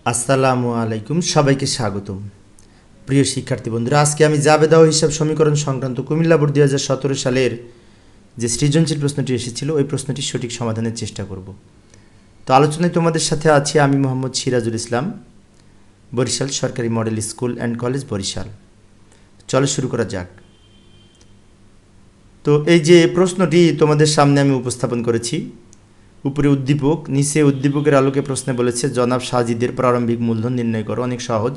আসসালামু আলাইকুম, সবাইকে স্বাগতম। প্রিয় শিক্ষার্থী বন্ধুরা, আজকে আমি জাবেদা ও হিসাব সমীকরণ সংক্রান্ত কুমিল্লা বোর্ড 2017 সালের যে সৃজনশীল প্রশ্নটি এসেছিল ওই প্রশ্নটির সঠিক সমাধানের চেষ্টা করব। তো আলোচনায় তোমাদের সাথে আছি আমি মোহাম্মদ সিরাজুল ইসলাম, বরিশাল সরকারি model school and college, Barishal. চলো শুরু করা যাক। তো এই যে প্রশ্নটি তোমাদের সামনে আমি উপস্থাপন করেছি, উপরে উদ্দীপক, নিচে উদ্দীপকের আলোকে প্রশ্নে বলেছে জনাব সাজিদের প্রারম্ভিক মূলধন নির্ণয় করো। অনেক সহজ।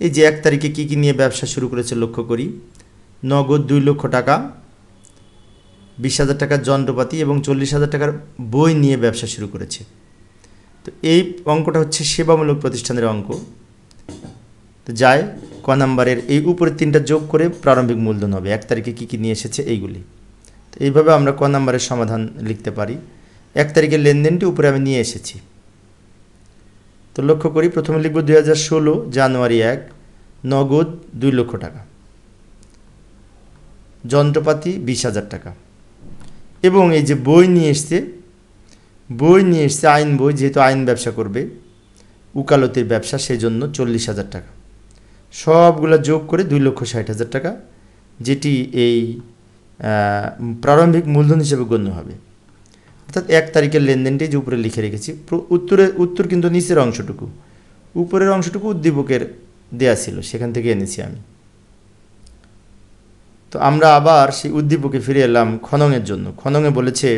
এই যে 1 তারিখে কী কী নিয়ে ব্যবসা শুরু করেছে লক্ষ্য করি। নগদ 2 লক্ষ টাকা, 20,000 টাকার যন্ত্রপাতি এবং 40,000 টাকার বই নিয়ে ব্যবসা শুরু করেছে। তো এই অঙ্কটা হচ্ছে সেবামূলক প্রতিষ্ঠানের অঙ্ক। তো যায় ক নাম্বারের এই উপরে 3টা যোগ করে প্রারম্ভিক মূলধন হবে। 1 তারিখে কী কী নিয়ে এসেছে এইগুলি। তো এইভাবে আমরা ক নাম্বারের সমাধান লিখতে পারি। 1 তারিখের লেনদেনটি উপরে আমি নিয়ে এসেছি। তো লক্ষ্য করি, প্রথমে লিখব 2016 জানুয়ারি 1, নগদ 2 লক্ষ টাকা, যন্ত্রপাতি 20,000 টাকা, এবং এই যে বই নিয়ে এসছে আইন বই, যেহেতু আইন ব্যবসা করবে, উকালতির ব্যবসা, সেই জন্য 40,000 টাকা। সবগুলো যোগ করে 2,60,000 টাকা, যেটি এই প্রারম্ভিক মূলধন হিসেবে গণ্য হবে। অর্থাৎ 1 তারিখের লেনদেনটি যে উপরে লিখে রেখেছি, উত্তর কিন্তু নিচের অংশটুকু, উপরের অংশটুকু উদ্দীপকের দেয়া ছিল, সেখান থেকে এনেছি আমি। তো আমরা আবার সেই উদ্দীপকে ফিরে এলাম খননের জন্য। খননে বলেছে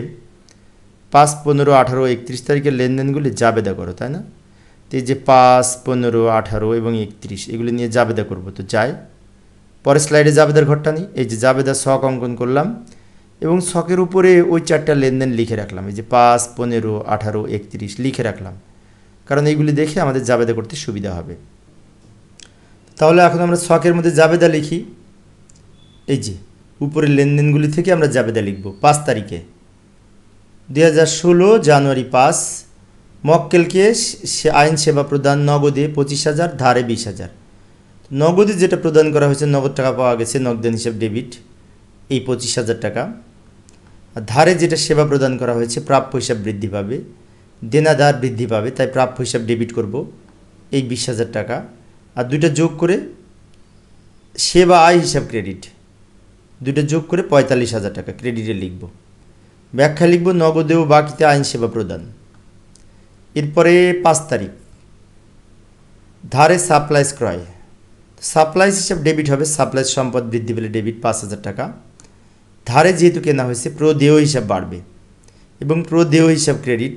5, 15, 18, 31 তারিখের লেনদেনগুলি জাবেদা করো, তাই না? তো এই যে 5, 15, 18 এবং 31 এগুলি নিয়ে জাবেদা করব। তো যাই পরের স্লাইডে জাবেদার ঘরটা নিই। এই যে জাবেদার ছক অঙ্কন করলাম এবং ছকের উপরে ওই 4টা লেনদেন লিখে রাখলাম। এই যে 5, 15, 18, 31 লিখে রাখলাম, কারণ এইগুলি দেখে আমাদের জাবেদা করতে সুবিধা হবে। তাহলে এখন আমরা ছকের মধ্যে জাবেদা লিখি। এই যে উপরের লেনদেনগুলি থেকে আমরা জাবেদা লিখব। 5 তারিখে 2016 জানুয়ারি 5, মক্কেলকে আইন সেবা প্রদান, নগদে 25,000, ধারে 20,000। নগদে যেটা প্রদান করা হয়েছে, নগদ টাকা পাওয়া গেছে, নগদান হিসাব ডেবিট, এই 25,000 টাকা। আর ধারে যেটা সেবা প্রদান করা হয়েছে, প্রাপ্য হিসাব বৃদ্ধি পাবে, দেনাদার বৃদ্ধি পাবে, তাই প্রাপ্য হিসাব ডেবিট করব, এই 20,000 টাকা। আর দুইটা যোগ করে সেবা আয় হিসাব ক্রেডিট, দুইটা যোগ করে 45,000 টাকা ক্রেডিটে লিখব। ব্যাখ্যা লিখব নগদে ও বাকিতে আইন সেবা প্রদান। এরপরে 5 তারিখ ধারে সাপ্লাইজ ক্রয়, সাপ্লাইজ হিসাব ডেবিট হবে, সাপ্লাইজ সম্পদ বৃদ্ধি পেলে ডেবিট 5,000 টাকা। ধারে যেহেতু কেনা হয়েছে, প্রদেয় হিসাব বাড়বে এবং প্রদেয় হিসাব ক্রেডিট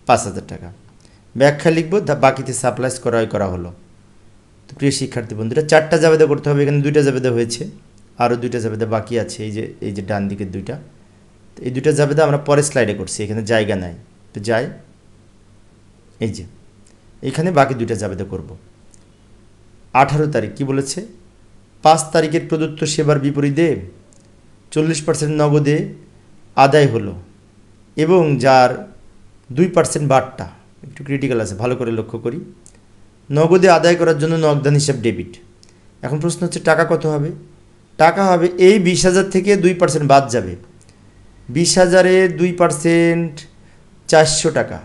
5,000 টাকা। ব্যাখ্যা লিখব বাকিতে সাপ্লাইজ ক্রয় করা হলো। তো প্রিয় শিক্ষার্থী বন্ধুরা, 4টা জাবেদা করতে হবে। এখানে 2টা জাবেদা হয়েছে, আরও 2টা জাবেদা বাকি আছে। এই যে ডান দিকের 2টা, তো এই 2টা জাবেদা আমরা পরের স্লাইডে করছি, এখানে জায়গা নাই। তো যাই, এই যে এখানে বাকি 2টা জাবেদা করব। 18 তারিখ কি বলেছে, 5 তারিখের প্রদত্ত সেবার বিপরীতে 40% নগদে আদায় হলো এবং যার 2% বাট্টা, একটু ক্রিটিক্যাল আছে, ভালো করে লক্ষ্য করি। নগদে আদায় করার জন্য নগদান হিসাব ডেবিট। এখন প্রশ্ন হচ্ছে টাকা কত হবে? টাকা হবে এই 20,000 থেকে 2% বাদ যাবে। 20,000-এ 2% 400 টাকা।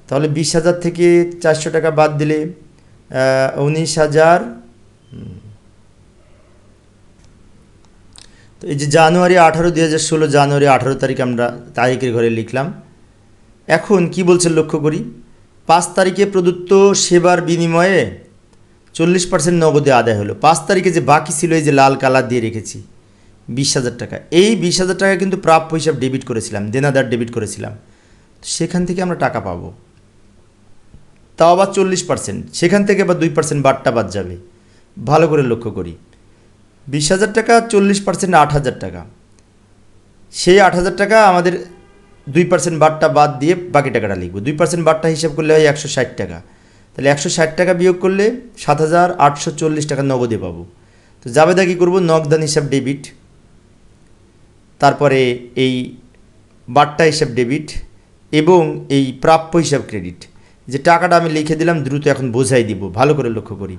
তাহলে 20,000 থেকে 400 টাকা বাদ দিলে 19,000। তো এই যে জানুয়ারি 18, 2016 জানুয়ারি 18 তারিখ আমরা তারিখের ঘরে লিখলাম। এখন কি বলছে লক্ষ্য করি, 5 তারিখে প্রদত্ত সেবার বিনিময়ে 40% নগদে আদায় হলো। 5 তারিখে যে বাকি ছিল, এই যে লাল কালার দিয়ে রেখেছি 20,000 টাকা, এই 20,000 টাকা কিন্তু প্রাপ্য হিসাব ডেবিট করেছিলাম, দেনাদার ডেবিট করেছিলাম। সেখান থেকে আমরা টাকা পাবো, তাও আবার 40%। সেখান থেকে আবার 2% বাট্টা বাদ যাবে। ভালো করে লক্ষ্য করি, 20,000 টাকা 40% 8,000 টাকা। সেই 8,000 টাকা আমাদের 2% বাট্টা বাদ দিয়ে বাকি টাকাটা লিখব। 2% বাট্টা হিসাব করলে হয় 160 টাকা। তাহলে 160 টাকা বিয়োগ করলে 7,840 টাকা নগদে পাবো। তো জাবেদা কী করবো, নগদান হিসাব ডেবিট, তারপরে এই বাট্টা হিসাব ডেবিট এবং এই প্রাপ্য হিসাব ক্রেডিট। যে টাকাটা আমি লিখে দিলাম, দ্রুত এখন বোঝাই দিব, ভালো করে লক্ষ্য করি।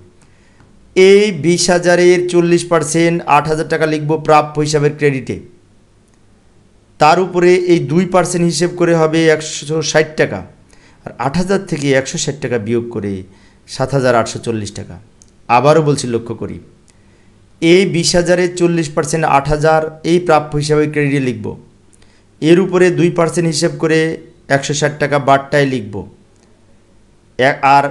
এই 20,000-এর 40% 8,000 টাকা লিখব প্রাপ্য হিসাবের ক্রেডিটে, তার উপরে এই 2% হিসেব করে হবে 160 টাকা। আর 8,000 থেকে 160 টাকা বিয়োগ করে 7,840 টাকা। আবারও বলছি, লক্ষ্য করি, এই 20,000-এর 40% 8,000 এই প্রাপ্য হিসাবে ক্রেডিটে লিখব। এর উপরে 2% হিসাব করে 160 টাকা বারটায় লিখব। আর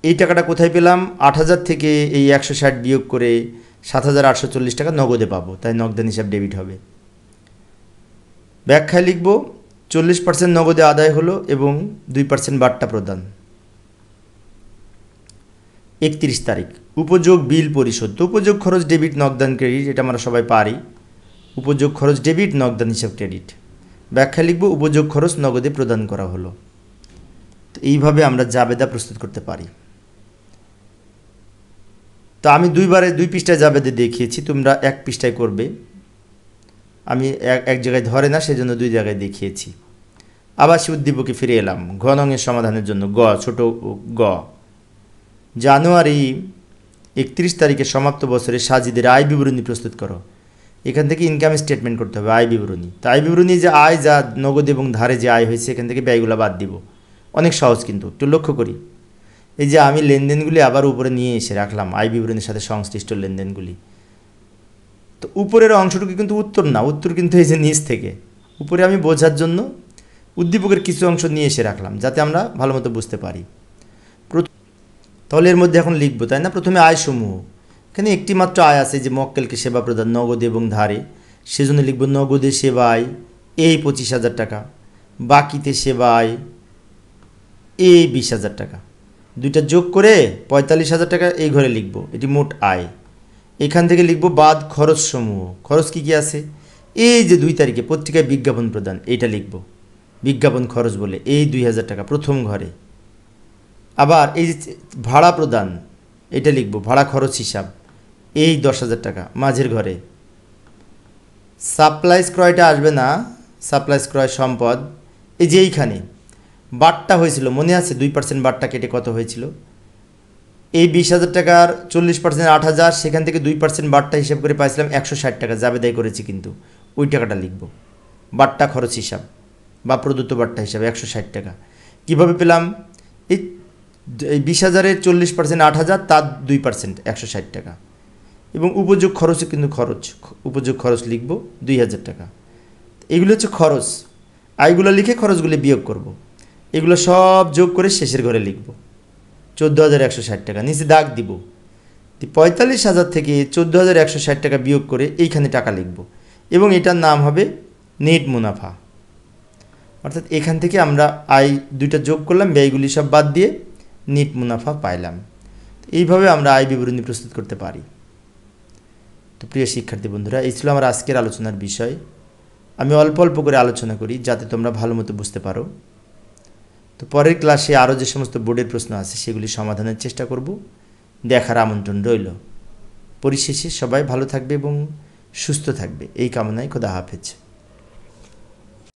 এই টাকাটা কোথায় পেলাম? 8,000 থেকে এই 160 বিয়োগ করে 7,840 টাকা নগদে পাবো, তাই নগদান হিসাব ডেবিট হবে। ব্যাখ্যায় লিখব 40% নগদে আদায় হলো এবং 2% বাট্টা প্রদান। 31 তারিখ উপযোগ বিল পরিশোধ। তো উপযোগ খরচ ডেবিট, নগদান ক্রেডিট, এটা আমরা সবাই পারি। উপযোগ খরচ ডেবিট, নগদান হিসাব ক্রেডিট। ব্যাখ্যা লিখব উপযোগ খরচ নগদে প্রদান করা হলো। তো এইভাবে আমরা জাবেদা প্রস্তুত করতে পারি। তো আমি 2 পৃষ্ঠায় জাবেদা দেখিয়েছি, তোমরা 1 পৃষ্ঠায় করবে। আমি এক জায়গায় ধরে না, সেজন্য 2 জায়গায় দেখিয়েছি। আবার সে উদ্দীপকে ফিরে এলাম ঘ নংয়ের সমাধানের জন্য। ছোট গ, জানুয়ারি 31 তারিখে সমাপ্ত বছরে সাজিদের আয় বিবরণী প্রস্তুত করো। এখান থেকে ইনকাম স্টেটমেন্ট করতে হবে, আয় বিবরণী। তো আয় বিবরণী যে আয়, যা নগদ এবং ধারে যে আয় হয়েছে, এখান থেকে ব্যয়গুলো বাদ দিব। অনেক সহজ, কিন্তু একটু লক্ষ্য করি। এই যে আমি লেনদেনগুলি আবার উপরে নিয়ে এসে রাখলাম, আয় বিবরণীর সাথে সংশ্লিষ্ট লেনদেনগুলি। তো উপরের অংশটুকু কিন্তু উত্তর না, উত্তর কিন্তু এই যে নিচ থেকে। উপরে আমি বোঝার জন্য উদ্দীপকের কিছু অংশ নিয়ে এসে রাখলাম, যাতে আমরা ভালো মতো বুঝতে পারি। তাহলে এর মধ্যে এখন লিখবো, তাই না? প্রথমে আয় সমূহ। এখানে একটি মাত্র আয় আছে, যে মক্কেলকে সেবা প্রদান, নগদে এবং ধারে। সেজন্য লিখব নগদে সেবায় এই 25,000 টাকা, বাকিতে সেবায় এই 20,000 টাকা। দুইটা যোগ করে 45,000 টাকা এই ঘরে লিখব, এটি মোট আয়। এখান থেকে লিখব বাদ খরচ সমূহ। খরচ কী কী আছে? এই যে 2 তারিখে পত্রিকায় বিজ্ঞাপন প্রদান, এইটা লিখব বিজ্ঞাপন খরচ বলে, এই 2,000 টাকা প্রথম ঘরে। আবার এই যে ভাড়া প্রদান, এটা লিখব ভাড়া খরচ হিসাব, এই 10,000 টাকা মাঝের ঘরে। সাপ্লাইজ ক্রয়টা আসবে না, সাপ্লাইজ ক্রয় সম্পদ। এই যে এইখানে বাট্টা হয়েছিল, মনে আছে? 2% বাট্টা কেটে কত হয়েছিল? এই 20,000 টাকার 40% 8,000, সেখান থেকে 2% বাট্টা হিসাব করে পাইছিলাম 160 টাকা, জাবেদাই করেছি, কিন্তু ওই টাকাটা লিখব বাট্টা খরচ হিসাব বা প্রদত্ত বাট্টা হিসাবে 160 টাকা। কীভাবে পেলাম? এই 20,000-এর 40% 8,000, তার 2% 160 টাকা। এবং উপযোগ খরচও কিন্তু উপযোগ খরচ লিখব 2,000 টাকা। এগুলো হচ্ছে খরচ। আয়গুলো লিখে খরচগুলি বিয়োগ করব। এগুলো সব যোগ করে শেষের ঘরে লিখব 14,160 টাকা, নিচে দাগ দিব। 45,000 থেকে 14,160 টাকা বিয়োগ করে এইখানে টাকা লিখব, এবং এটার নাম হবে নেট মুনাফা। অর্থাৎ এখান থেকে আমরা আয় দুইটা যোগ করলাম, ব্যয়গুলি সব বাদ দিয়ে নেট মুনাফা পাইলাম। এইভাবে আমরা আয় বিবরণী প্রস্তুত করতে পারি। তো প্রিয় শিক্ষার্থী বন্ধুরা, এই ছিল আমার আজকের আলোচনার বিষয়। আমি অল্প অল্প করে আলোচনা করি, যাতে তোমরা ভালো মতো বুঝতে পারো। তো পরের ক্লাসে আরও যে সমস্ত বোর্ডের প্রশ্ন আছে, সেগুলি সমাধানের চেষ্টা করব। দেখার আমন্ত্রণ রইল। পরিশেষে সবাই ভালো থাকবে এবং সুস্থ থাকবে, এই কামনায় খোদা হাফেজ।